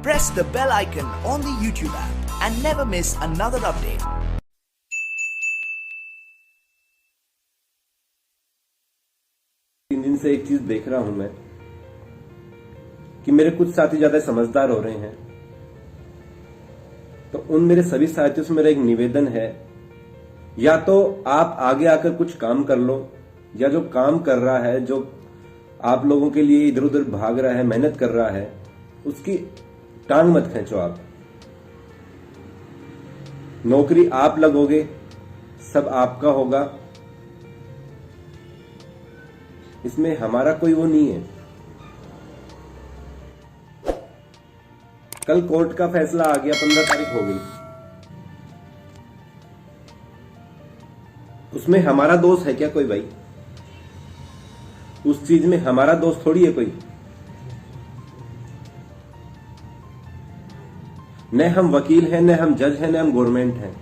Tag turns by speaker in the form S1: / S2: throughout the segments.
S1: press the bell icon on the YouTube app and never miss another update.
S2: तीन दिन से एक चीज देख रहा हूं मैं कि मेरे कुछ साथी ज्यादा समझदार हो रहे हैं, तो उन मेरे सभी साथियों से मेरा एक निवेदन है, या तो आप आगे आकर कुछ काम कर लो, या जो काम कर रहा है, जो आप लोगों के लिए इधर उधर भाग रहा है, मेहनत कर रहा है, उसकी टांग मत खींचो। आप नौकरी आप लगोगे, सब आपका होगा, इसमें हमारा कोई वो नहीं है। कल कोर्ट का फैसला आ गया, 15 तारीख हो गई, उसमें हमारा दोस्त है क्या कोई भाई? उस चीज में हमारा दोस्त थोड़ी है कोई। न हम वकील हैं, न हम जज हैं, न हम गवर्नमेंट हैं।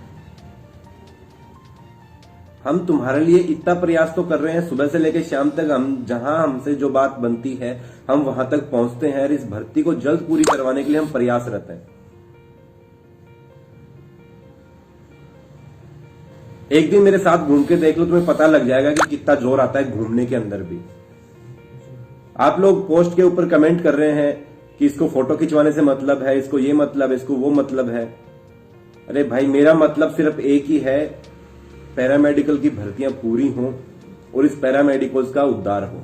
S2: हम तुम्हारे लिए इतना प्रयास तो कर रहे हैं, सुबह से लेकर शाम तक हम जहां हमसे जो बात बनती है हम वहां तक पहुंचते हैं, और इस भर्ती को जल्द पूरी करवाने के लिए हम प्रयासरत हैं। एक दिन मेरे साथ घूम के देख लो, तुम्हें पता लग जाएगा कि कितना जोर आता है घूमने के अंदर भी। आप लोग पोस्ट के ऊपर कमेंट कर रहे हैं कि इसको फोटो खिंचवाने से मतलब है, इसको ये मतलब है, इसको वो मतलब है। अरे भाई, मेरा मतलब सिर्फ एक ही है, पैरामेडिकल की भर्तियां पूरी हों और इस पैरामेडिकल्स का उद्धार हो।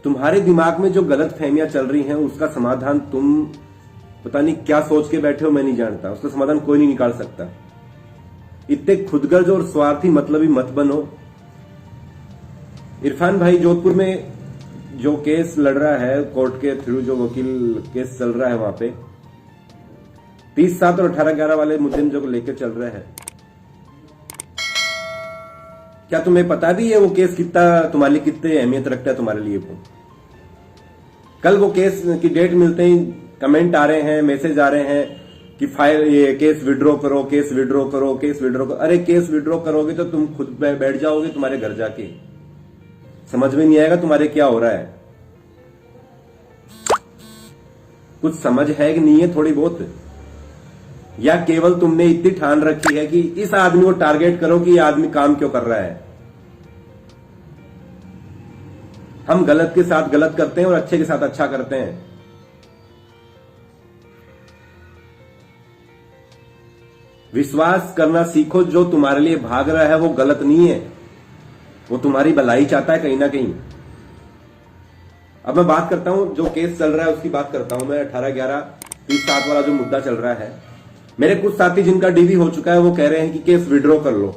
S2: तुम्हारे दिमाग में जो गलत फहमियां चल रही हैं उसका समाधान तुम पता नहीं क्या सोच के बैठे हो, मैं नहीं जानता। उसका समाधान कोई नहीं निकाल सकता। इतने खुदगर्ज और स्वार्थी मतलबी मत बनो। इरफान भाई, जोधपुर में जो केस लड़ रहा है कोर्ट के थ्रू, जो वकील केस चल रहा है वहां पे 30/7 और 18/11 वाले मुद्दे जो लेकर चल रहे हैं, क्या तुम्हें पता भी है वो केस कितना तुम्हारे लिए, कितनी अहमियत रखता है तुम्हारे लिए? वो कल वो केस की डेट मिलते ही कमेंट आ रहे हैं, मैसेज आ रहे हैं कि फाइल ये केस विड्रॉ करो, केस विड्रॉ करो, केस विड्रॉ करो। अरे केस विड्रॉ करोगे तो तुम खुद बैठ जाओगे तुम्हारे घर जाके, समझ में नहीं आएगा तुम्हारे क्या हो रहा है। कुछ समझ है कि नहीं है थोड़ी बहुत? या केवल तुमने इतनी ठान रखी है कि इस आदमी को टारगेट करो कि ये आदमी काम क्यों कर रहा है? हम गलत के साथ गलत करते हैं और अच्छे के साथ अच्छा करते हैं। विश्वास करना सीखो, जो तुम्हारे लिए भाग रहा है वो गलत नहीं है, वो तुम्हारी भलाई चाहता है कहीं ना कहीं। अब मैं बात करता हूं, जो केस चल रहा है उसकी बात करता हूं मैं। 18/11 30/7 वाला जो मुद्दा चल रहा है, मेरे कुछ साथी जिनका डीवी हो चुका है वो कह रहे हैं कि केस विड्रॉ कर लो।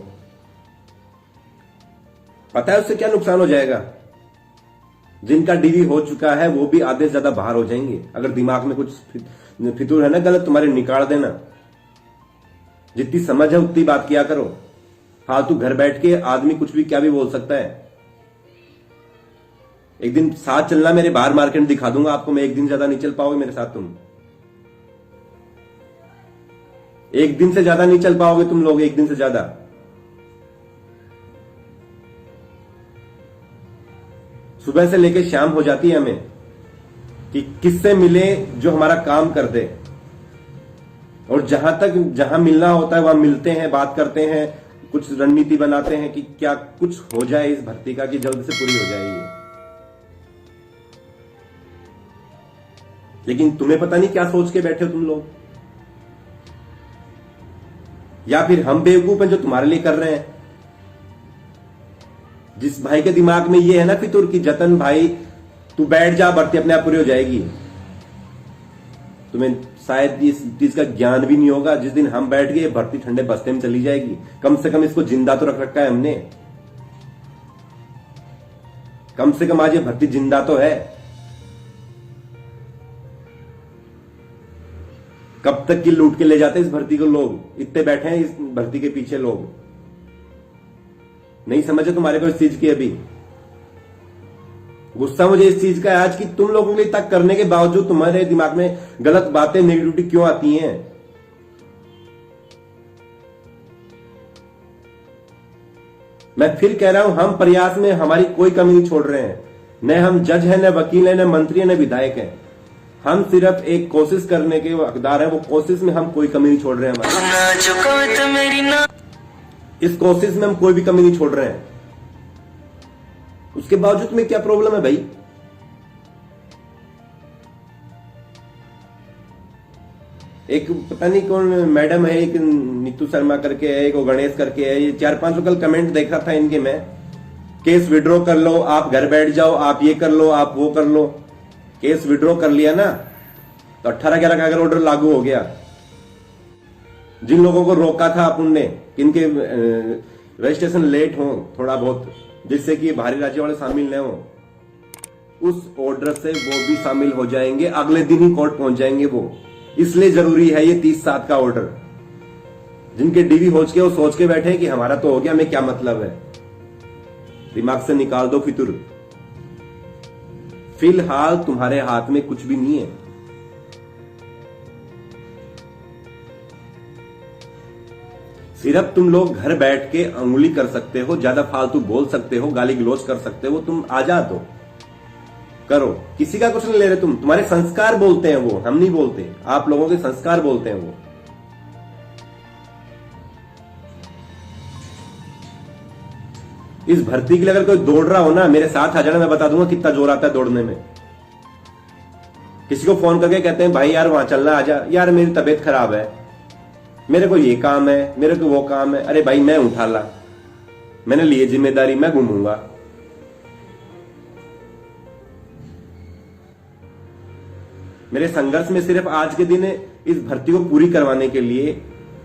S2: पता है उससे क्या नुकसान हो जाएगा? जिनका डीवी हो चुका है वो भी आधे से ज्यादा बाहर हो जाएंगे। अगर दिमाग में कुछ फितूर है ना गलत, तुम्हारे निकाल देना। जितनी समझ है उतनी बात किया करो। फालतू घर बैठ के आदमी कुछ भी क्या भी बोल सकता है। एक दिन साथ चलना, मेरे बाहर मार्केट दिखा दूंगा आपको मैं। एक दिन ज्यादा नहीं चल पाओगे मेरे साथ तुम, एक दिन से ज्यादा नहीं चल पाओगे तुम लोग, एक दिन से ज्यादा। सुबह से लेकर शाम हो जाती है हमें कि किससे मिले जो हमारा काम कर दे, और जहां मिलना होता है वहां मिलते हैं, बात करते हैं, कुछ रणनीति बनाते हैं कि क्या कुछ हो जाए इस भर्ती का, कि जल्द से पूरी हो जाएगी। लेकिन तुम्हें पता नहीं क्या सोच के बैठे हो तुम लोग, या फिर हम बेवकूफ हैं जो तुम्हारे लिए कर रहे हैं। जिस भाई के दिमाग में ये है ना फितूर की, जतन भाई तू बैठ जा, भर्ती अपने आप पूरी हो जाएगी, तुम्हें शायद इस चीज का ज्ञान भी नहीं होगा। जिस दिन हम बैठ गए भर्ती ठंडे बस्ते में चली जाएगी। कम से कम इसको जिंदा तो रख रखा है हमने, कम से कम आज ये भर्ती जिंदा तो है। कब तक की लूट के ले जाते हैं इस भर्ती को लोग? इतने बैठे हैं इस भर्ती के पीछे लोग, नहीं समझे तुम्हारे को इस चीज की। अभी गुस्सा मुझे इस चीज का है आज कि तुम लोगों के लिए तक करने के बावजूद तुम्हारे दिमाग में गलत बातें, नेगेटिविटी क्यों आती हैं? मैं फिर कह रहा हूं, हम प्रयास में हमारी कोई कमी नहीं छोड़ रहे हैं। न हम जज हैं, न वकील हैं, न मंत्री हैं, न विधायक हैं। हम सिर्फ एक कोशिश करने के हकदार हैं, वो कोशिश में हम कोई कमी नहीं छोड़ रहे हैं। इस कोशिश में हम कोई भी कमी नहीं छोड़ रहे हैं। उसके बावजूद में क्या प्रॉब्लम है भाई? एक पता नहीं कौन मैडम है, एक नीतू शर्मा करके है, एक गणेश करके है, ये 4-5 कल कमेंट देख रहा था इनके मैं, केस विड्रॉ कर लो, आप घर बैठ जाओ, आप ये कर लो, आप वो कर लो। केस विड्रॉ कर लिया ना तो 18/11 का अगर ऑर्डर लागू हो गया, जिन लोगों को रोका था अपन ने इनके रजिस्ट्रेशन लेट हो थोड़ा बहुत, जिससे कि बाहरी राज्य वाले शामिल न हो, उस ऑर्डर से वो भी शामिल हो जाएंगे, अगले दिन ही कोर्ट पहुंच जाएंगे वो। इसलिए जरूरी है ये 30/7 का ऑर्डर। जिनके डीवी हो के वो सोच के बैठे कि हमारा तो हो गया, हमें क्या मतलब है, दिमाग से निकाल दो फितूर। फिलहाल तुम्हारे हाथ में कुछ भी नहीं है। सिर्फ तुम लोग घर बैठ के अंगुली कर सकते हो, ज्यादा फालतू बोल सकते हो, गाली गलौज कर सकते हो, तुम आजाद हो, करो, किसी का कुछ नहीं ले रहे तुम। तुम्हारे संस्कार बोलते हैं वो, हम नहीं बोलते, आप लोगों के संस्कार बोलते हैं वो। इस भर्ती के लिए अगर कोई दौड़ रहा हो ना, मेरे साथ आ जाना, मैं बता दूंगा कितना जोर आता है दौड़ने में। किसी को फोन करके कहते हैं भाई यार वहां चलना, आजा, यार मेरी तबीयत खराब है, मेरे को ये काम है, मेरे को वो काम है, अरे भाई मैं उठा ला, मैंने लिए जिम्मेदारी, मैं घूमूंगा। मेरे संघर्ष में सिर्फ आज के दिन इस भर्ती को पूरी करवाने के लिए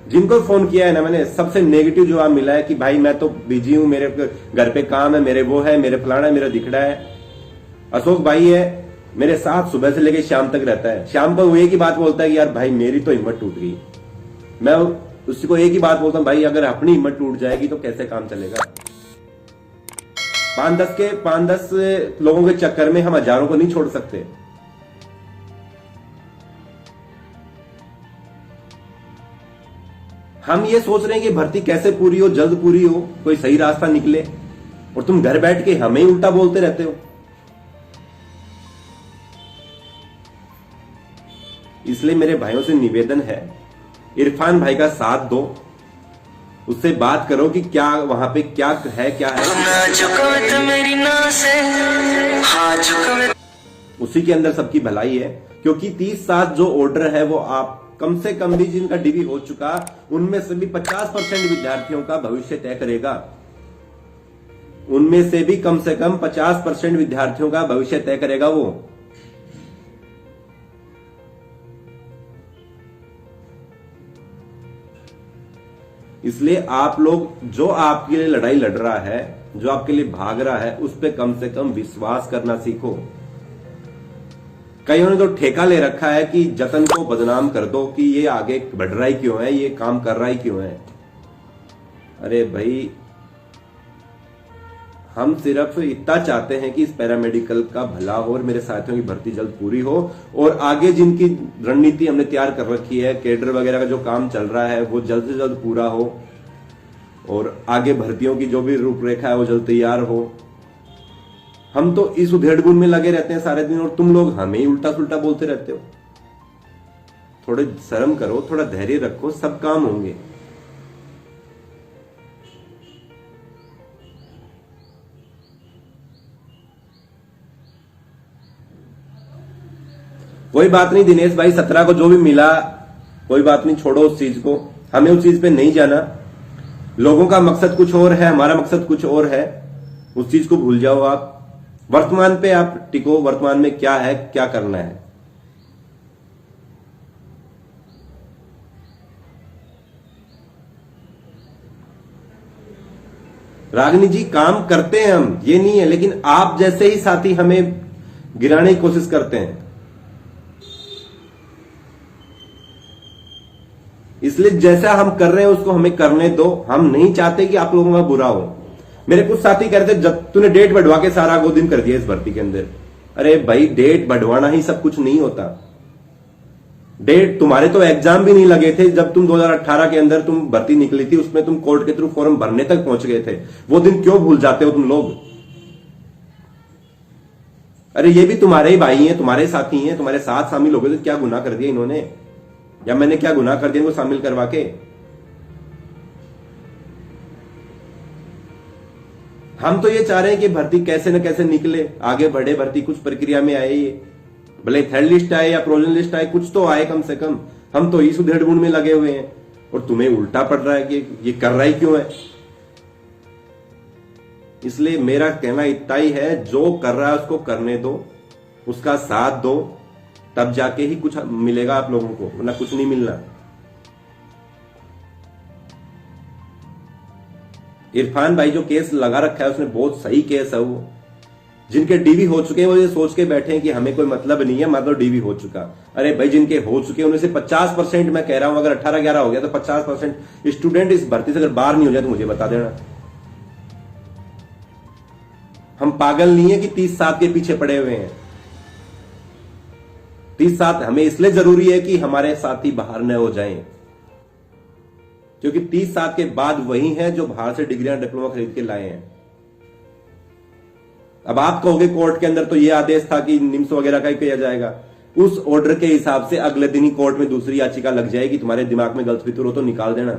S2: जिनको फोन किया है ना मैंने, सबसे नेगेटिव जवाब मिला है कि भाई मैं तो बिजी हूं, मेरे घर पे काम है, मेरे वो है, मेरे फलाना है, मेरा दिखड़ा है। अशोक भाई है मेरे साथ, सुबह से लेकर शाम तक रहता है। शाम को वो एक ही बात बोलता है कि यार भाई मेरी तो हिम्मत टूट गई। मैं उसको एक ही बात बोलता हूं, भाई अगर अपनी हिम्मत टूट जाएगी तो कैसे काम चलेगा। 5-10 लोगों के चक्कर में हम हजारों को नहीं छोड़ सकते। हम ये सोच रहे हैं कि भर्ती कैसे पूरी हो, जल्द पूरी हो, कोई सही रास्ता निकले, और तुम घर बैठ के हमें ही उल्टा बोलते रहते हो। इसलिए मेरे भाइयों से निवेदन है, इरफान भाई का साथ दो, उससे बात करो कि क्या वहां पे क्या है, क्या है। उसी के अंदर सबकी भलाई है, क्योंकि 30/7 जो ऑर्डर है वो आप कम से कम भी जिनका डीवी हो चुका, उनमें से भी 50% विद्यार्थियों का भविष्य तय करेगा। उनमें से भी कम से कम 50% विद्यार्थियों का भविष्य तय करेगा वो। इसलिए आप लोग, जो आपके लिए लड़ाई लड़ रहा है, जो आपके लिए भाग रहा है, उस पर कम से कम विश्वास करना सीखो। कईयों ने तो ठेका ले रखा है कि जतन को बदनाम कर दो कि ये आगे बढ़ रहा ही क्यों है, ये काम कर रहा ही क्यों है। अरे भाई हम सिर्फ इतना चाहते हैं कि इस पैरामेडिकल का भला हो और मेरे साथियों की भर्ती जल्द पूरी हो, और आगे जिनकी रणनीति हमने तैयार कर रखी है, केडर वगैरह का जो काम चल रहा है वो जल्द से जल्द पूरा हो, और आगे भर्तियों की जो भी रूपरेखा है वो जल्द तैयार हो। हम तो इस उधेड़बुन में लगे रहते हैं सारे दिन, और तुम लोग हमें ही उल्टा सुल्टा बोलते रहते हो। थोड़े शर्म करो, थोड़ा धैर्य रखो, सब काम होंगे। कोई बात नहीं दिनेश भाई, 17 को जो भी मिला कोई बात नहीं, छोड़ो उस चीज को, हमें उस चीज पे नहीं जाना। लोगों का मकसद कुछ और है, हमारा मकसद कुछ और है, उस चीज को भूल जाओ आप। वर्तमान पे आप टिको, वर्तमान में क्या है, क्या करना है। रागिनी जी काम करते हैं हम, ये नहीं है, लेकिन आप जैसे ही साथी हमें गिराने की कोशिश करते हैं। इसलिए जैसा हम कर रहे हैं उसको हमें करने दो। हम नहीं चाहते कि आप लोगों का बुरा हो। मेरे कुछ साथी कह रहे थे जब तूने डेट बढ़वा के सारा गोदिन कर दिया इस भर्ती के अंदर। अरे भाई डेट बढ़वाना ही सब कुछ नहीं होता। डेट, तुम्हारे तो एग्जाम भी नहीं लगे थे जब तुम 2018 के अंदर तुम भर्ती निकली थी, उसमें तुम कोर्ट के थ्रू फॉर्म भरने तक पहुंच गए थे। वो दिन क्यों भूल जाते हो तुम लोग? अरे ये भी तुम्हारे ही भाई हैं, तुम्हारे साथी हैं, तुम्हारे साथ शामिल हो गए तो क्या गुनाह कर दिया इन्होंने, या मैंने क्या गुनाह कर दिया इनको शामिल करवा के। हम तो ये चाह रहे हैं कि भर्ती कैसे न कैसे निकले, आगे बढ़े, भर्ती कुछ प्रक्रिया में आए, ये भले थर्ड लिस्ट आए या प्रोविजन लिस्ट आए, कुछ तो आए कम से कम। हम तो इस उधेड़-बुन में लगे हुए हैं और तुम्हें उल्टा पड़ रहा है कि ये कर रहा ही क्यों है। इसलिए मेरा कहना इतना ही है, जो कर रहा है उसको करने दो, उसका साथ दो, तब जाके ही कुछ मिलेगा आप लोगों को, वरना कुछ नहीं मिलना। इरफान भाई जो केस लगा रखा है उसने बहुत सही केस है वो। जिनके डीवी हो चुके हैं वो ये सोच के बैठे हैं कि हमें कोई मतलब नहीं है, मतलब डीवी हो चुका। अरे भाई जिनके हो चुके हैं उनमें से 50% मैं कह रहा हूं, अगर 18-11 हो गया तो 50% स्टूडेंट इस भर्ती से अगर बाहर नहीं हो जाए तो मुझे बता देना। हम पागल नहीं है कि 30-7 के पीछे पड़े हुए हैं। 30-7 हमें इसलिए जरूरी है कि हमारे साथी बाहर न हो जाएं, क्योंकि 30-7 के बाद वही हैं जो बाहर से डिग्रियां डिप्लोमा खरीद के लाए हैं। अब आप कहोगे कोर्ट के अंदर तो ये आदेश था कि निम्स वगैरह का ही किया जाएगा, उस ऑर्डर के हिसाब से अगले दिन ही कोर्ट में दूसरी याचिका लग जाएगी। तुम्हारे दिमाग में गलत फितूर हो तो निकाल देना।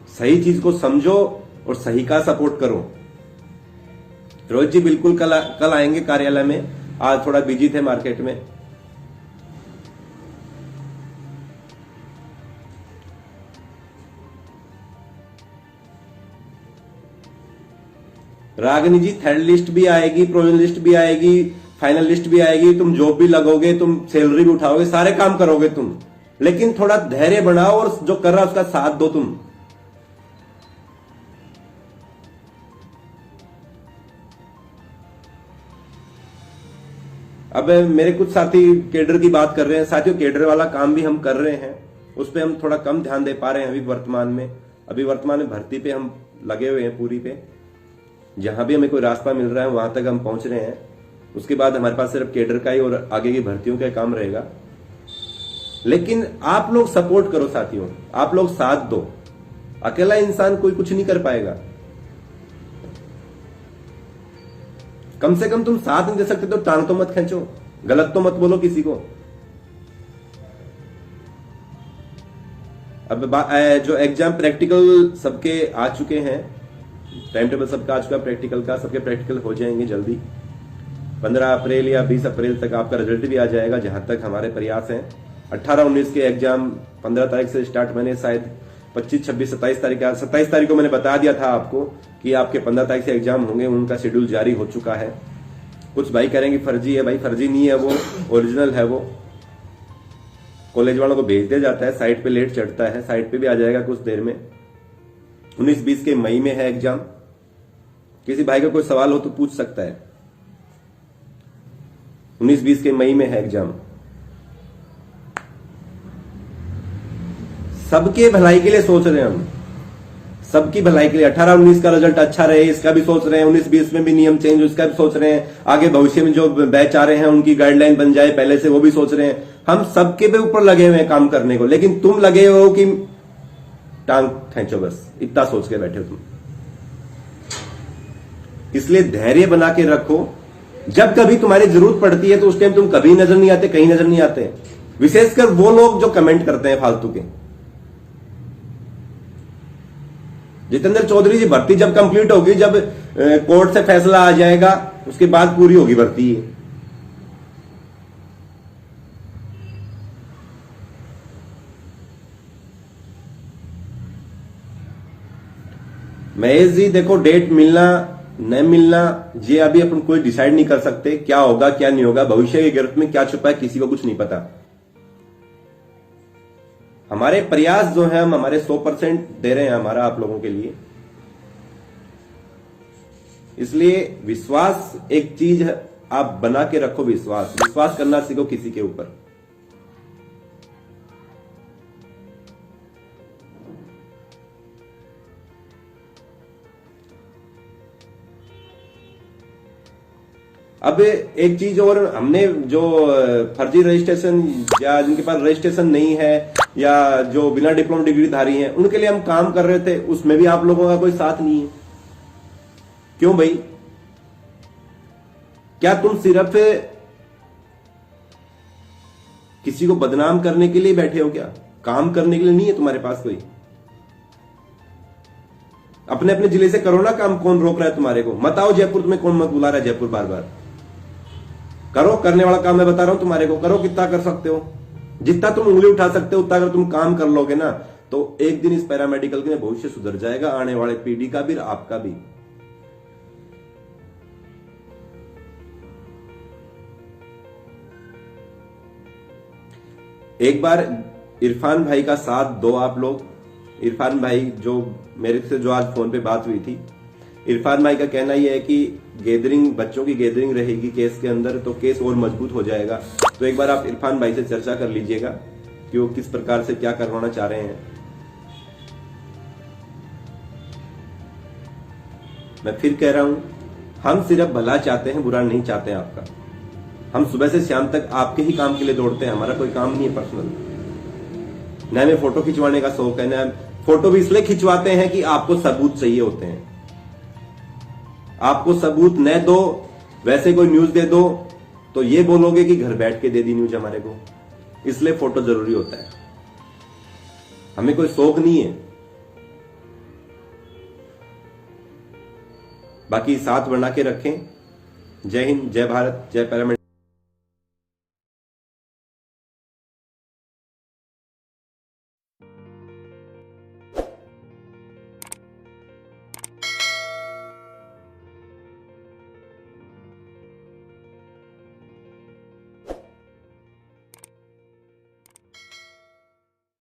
S2: सही चीज को समझो और सही का सपोर्ट करो। रोहित जी बिल्कुल कल आएंगे कार्यालय में, आज थोड़ा बिजी थे मार्केट में। रागिनी जी थर्ड लिस्ट भी आएगी, प्रोविजन लिस्ट भी आएगी, फाइनल लिस्ट भी आएगी, तुम जॉब भी लगोगे, तुम सैलरी भी उठाओगे, सारे काम करोगे तुम, लेकिन थोड़ा धैर्य बढ़ाओ और जो कर रहा है उसका साथ दो तुम। अब मेरे कुछ साथी केडर की बात कर रहे हैं। साथियों केडर वाला काम भी हम कर रहे हैं, उस पर हम थोड़ा कम ध्यान दे पा रहे हैं अभी वर्तमान में भर्ती पे हम लगे हुए हैं पूरी पे। जहां भी हमें कोई रास्ता मिल रहा है वहां तक हम पहुंच रहे हैं। उसके बाद हमारे पास सिर्फ केडर का ही और आगे की भर्तियों का काम रहेगा। लेकिन आप लोग सपोर्ट करो साथियों, आप लोग साथ दो। अकेला इंसान कोई कुछ नहीं कर पाएगा। कम से कम तुम साथ नहीं दे सकते तो टांग तो मत खींचो, गलत तो मत बोलो किसी को। अब जो एग्जाम प्रैक्टिकल सबके आ चुके हैं, टाइम टेबल सबका आ चुका है प्रैक्टिकल का, सबके प्रैक्टिकल हो जाएंगे जल्दी। 15 अप्रैल या 20 अप्रैल तक आपका रिजल्ट भी आ जाएगा, जहां तक हमारे प्रयास हैं। 18-19 के एग्जाम 15 तारीख से स्टार्ट, मैंने शायद 25, 26, 27 तारीख 27 तारीख को मैंने बता दिया था आपको कि आपके 15 तारीख से एग्जाम होंगे। उनका शेड्यूल जारी हो चुका है। कुछ भाई करेंगे फर्जी है, भाई फर्जी नहीं है, वो ओरिजिनल है। वो कॉलेज वालों को भेज दिया जाता है, साइट पे लेट चढ़ता है, साइट पे भी आ जाएगा कुछ देर में। 19-20 के मई में है एग्जाम। किसी भाई का कोई सवाल हो तो पूछ सकता है। 19-20 के मई में है एग्जाम। सबके भलाई के लिए सोच रहे हैं हम, सबकी भलाई के लिए। 18-19 का रिजल्ट अच्छा रहे इसका भी सोच रहे हैं, 19-20 में भी नियम चेंज उसका भी सोच रहे हैं, आगे भविष्य में जो बैच आ रहे हैं उनकी गाइडलाइन बन जाए पहले से, वो भी सोच रहे हैं। हम सबके पे ऊपर लगे हुए हैं काम करने को, लेकिन तुम लगे हो कि टांग खींचो, बस इतना सोच के बैठे हो तुम। इसलिए धैर्य बना के रखो। जब कभी तुम्हारी जरूरत पड़ती है तो उस टाइम तुम कभी नजर नहीं आते, कहीं नजर नहीं आते। विशेषकर वो लोग जो कमेंट करते हैं फालतू के। जितेंद्र चौधरी जी भर्ती जब कंप्लीट होगी, जब कोर्ट से फैसला आ जाएगा, उसके बाद पूरी होगी भर्ती। महेश जी देखो, डेट मिलना न मिलना ये अभी अपन कोई डिसाइड नहीं कर सकते, क्या होगा क्या नहीं होगा। भविष्य की गिरफ्त में क्या छुपा है किसी को कुछ नहीं पता। हमारे प्रयास जो है हम हमारे 100% दे रहे हैं हमारा आप लोगों के लिए। इसलिए विश्वास एक चीज है, आप बना के रखो विश्वास करना सीखो किसी के ऊपर। अब एक चीज और, हमने जो फर्जी रजिस्ट्रेशन या जिनके पास रजिस्ट्रेशन नहीं है या जो बिना डिप्लोमा डिग्री धारी हैं, उनके लिए हम काम कर रहे थे, उसमें भी आप लोगों का कोई साथ नहीं है। क्यों भाई? क्या तुम सिर्फ किसी को बदनाम करने के लिए बैठे हो क्या? काम करने के लिए नहीं है तुम्हारे पास कोई? अपने अपने जिले से करो ना काम, कौन रोक रहा है तुम्हारे को? मत आओ जयपुर, तुम्हें कौन मत बुला रहा है जयपुर बार बार? करो, करने वाला काम मैं बता रहा हूं तुम्हारे को, करो कितना कर सकते हो, जितना तुम उंगली उठा सकते हो उतना अगर तुम काम कर लोगे ना, तो एक दिन इस पैरामेडिकल के भविष्य सुधर जाएगा, आने वाले पीढ़ी का भी और आपका भी। एक बार इरफान भाई का साथ दो आप लोग। इरफान भाई जो मेरे से जो आज फोन पे बात हुई थी, इरफान भाई का कहना यह है कि गैदरिंग, बच्चों की गैदरिंग रहेगी केस के अंदर तो केस और मजबूत हो जाएगा। तो एक बार आप इरफान भाई से चर्चा कर लीजिएगा कि वो किस प्रकार से क्या करवाना चाह रहे हैं। मैं फिर कह रहा हूं, हम सिर्फ भला चाहते हैं, बुरा नहीं चाहते हैं आपका। हम सुबह से शाम तक आपके ही काम के लिए दौड़ते हैं, हमारा कोई काम नहीं है पर्सनल। न हमें फोटो खिंचवाने का शौक है, न फोटो भी इसलिए खिंचवाते हैं कि आपको सबूत चाहिए होते हैं। आपको सबूत न दो, वैसे कोई न्यूज दे दो तो ये बोलोगे कि घर बैठ के दे दी न्यूज हमारे को, इसलिए फोटो जरूरी होता है। हमें कोई शौक नहीं है। बाकी साथ बना के रखें। जय हिंद, जय भारत, जय पैरामेडिकल।